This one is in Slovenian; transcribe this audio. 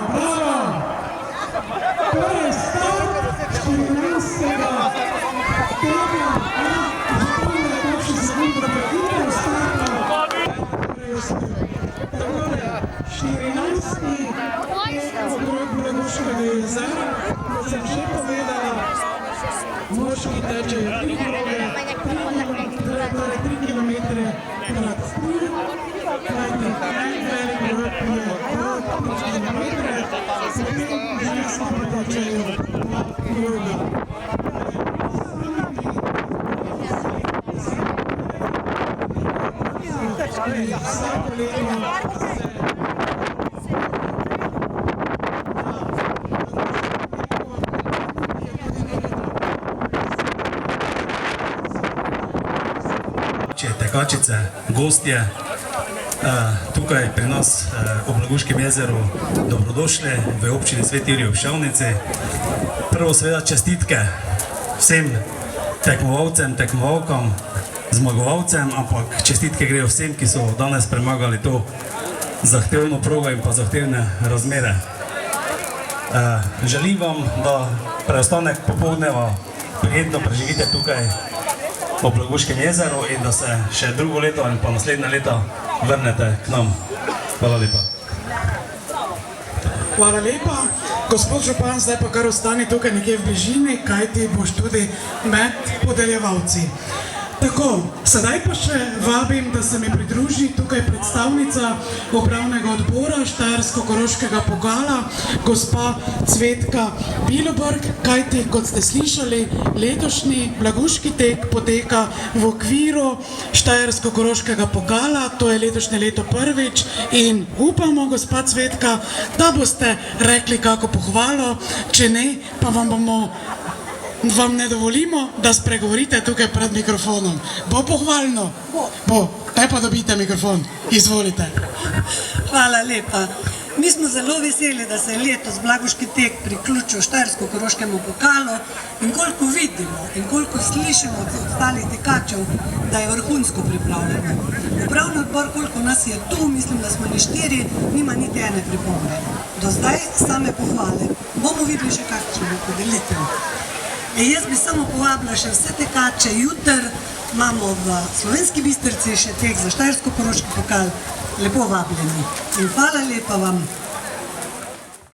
bravo! Torej, start 14. tega, zapomne kakšne sekunde prehitev starta. Takole, 14. okrog Blagoškega jezera, kot sem že povedala, moški tečejo 3 kroge, 3 kilometre krat 3, kajti najvelik rok je do 3 kilometre, potem ženski pa tečejo 2 kroga. Vsako leto tekačice, gostje tukaj pri nas v Blagoškem jezeru dobrodošli v občini Sveti Jurij ob Šavnici. Prvo seveda čestitke vsem tekmovalcem, tekmovalkam, zmagovalcem, ampak čestitke grejo vsem, ki so danes premagali to zahtevno progo in pa zahtevne razmere. Želim vam, da preostanek popoldneva prijetno preživite tukaj v Blagoškem jezeru in da se še drugo leto in pa naslednje leta vrnete k nam. Hvala lepa. Hvala lepa. Gospod župan, zdaj pa kar ostani tukaj nekje v bližini, kajti boš tudi med podeljevalci. Tako, sedaj pa še vabim, da se mi pridruži tukaj predstavnica upravnega odbora Štajersko-Koroškega pokala, gospa Cvetka Bilobrg, kajti, kot ste slišali, letošnji Blagoški tek poteka v okviru Štajersko-Koroškega pokala, to je letošnje leto prvič in upamo, gospa Cvetka, da boste rekli kako pohvalo, če ne, pa vam ne dovolimo, da spregovorite tukaj pred mikrofonom. Bo pohvalno? Bo. Daj pa dobite mikrofon. Izvolite. Hvala lepa. Mi smo zelo veseli, da se je letos Blagoški tek priključil Štajersko-Koroškemu pokalu in koliko vidimo in koliko slišimo od ostalih tekačev, da je vrhunsko pripravljeno. Upravni odbor, koliko nas je tu, mislim, da smo ni 4, nima niti ene pripombe. Do zdaj same pohvale. Bomo videli še kakšno bo podelitev. Jaz bi samo povabila še vse tekače, jutri imamo v Slovenski Bistrici še tek za Štajersko-Koroški pokal, lepo vabljeni in hvala lepa vam.